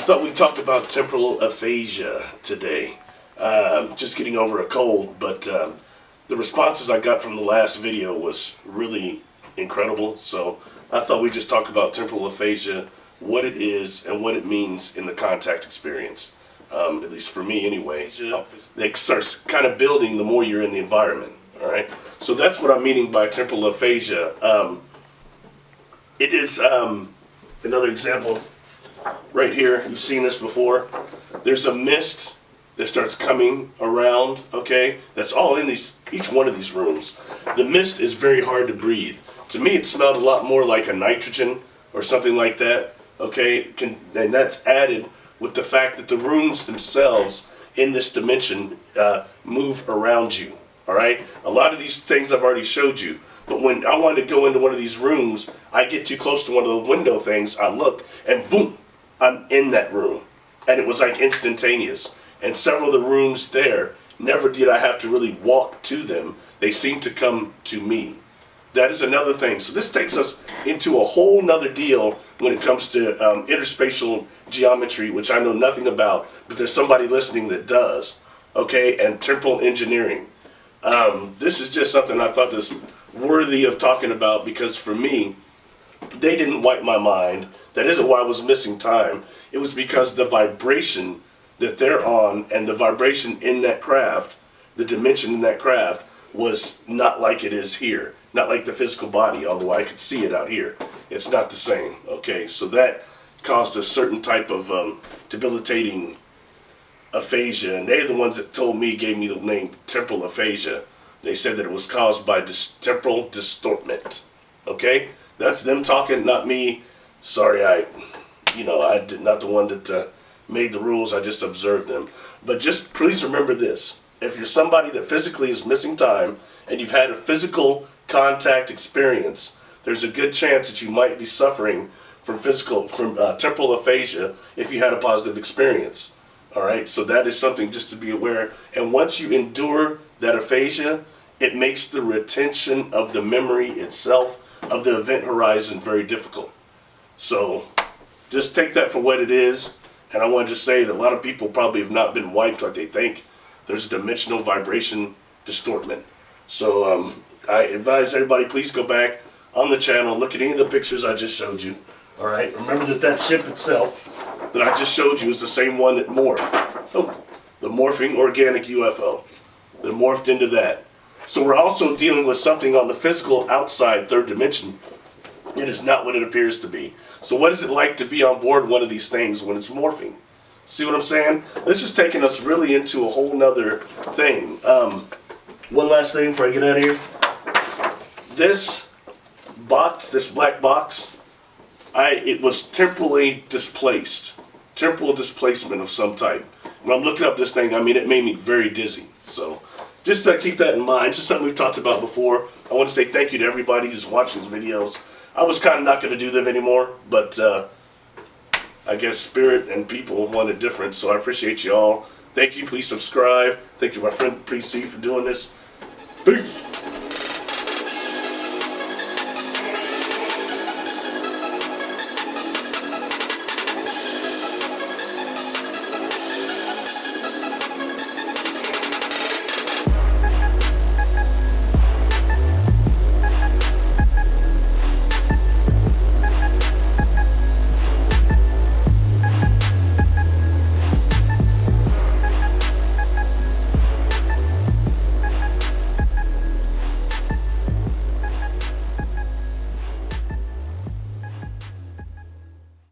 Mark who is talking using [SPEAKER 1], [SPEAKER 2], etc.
[SPEAKER 1] thought we'd talk about temporal aphasia today. Just getting over a cold, but the responses I got from the last video was really incredible. So I thought we'd just talk about temporal aphasia, what it is and what it means in the contact experience. At least for me anyway. It starts kind of building the more you're in the environment. All right. So that's what I'm meaning by temporal aphasia. It is another example right here. You've seen this before. There's a mist that starts coming around, okay? That's all in each one of these rooms. The mist is very hard to breathe. To me, it smelled a lot more like a nitrogen or something like that, okay? And that's added with the fact that the rooms themselves in this dimension move around you, all right? A lot of these things I've already showed you. But when I wanted to go into one of these rooms, I get too close to one of the window things, I look, and boom, I'm in that room. And it was like instantaneous. And several of the rooms there, never did I have to really walk to them. They seemed to come to me. That is another thing. So this takes us into a whole nother deal when it comes to interspatial geometry, which I know nothing about, but there's somebody listening that does, okay, and temporal engineering. This is just something I thought was worthy of talking about, because for me, they didn't wipe my mind. That isn't why I was missing time. It was because the vibration that they're on and the vibration in that craft, the dimension in that craft, was not like it is here. Not like the physical body, although I could see it out here. It's not the same, okay? So that caused a certain type of debilitating aphasia, and they're the ones that told me, gave me the name temporal aphasia. They said that it was caused by temporal distortment, okay? That's them talking, not me. Sorry, I did not the one that made the rules. I just observed them. But just please remember this: if you're somebody that physically is missing time and you've had a physical contact experience, there's a good chance that you might be suffering from temporal aphasia if you had a positive experience. All right, so that is something just to be aware. And once you endure that aphasia, it makes the retention of the memory itself of the event horizon very difficult. So just take that for what it is. And I want to just say that a lot of people probably have not been wiped like they think. There's dimensional vibration distortment. So I advise everybody, please go back on the channel, look at any of the pictures I just showed you. All right, remember that ship itself that I just showed you is the same one that morphed. Oh, the morphing organic UFO. That morphed into that. So we're also dealing with something on the physical outside third dimension. It is not what it appears to be. So what is it like to be on board one of these things when it's morphing? See what I'm saying? This is taking us really into a whole nother thing. One last thing before I get out of here. This box, this black box, it was temporally displaced. Temporal displacement of some type. When I'm looking up this thing, I mean, it made me very dizzy. So just keep that in mind. Just something we've talked about before. I want to say thank you to everybody who's watching these videos. I was kind of not going to do them anymore, but I guess spirit and people wanted different, so I appreciate you all. Thank you. Please subscribe. Thank you, my friend Pre-C, for doing this. Peace.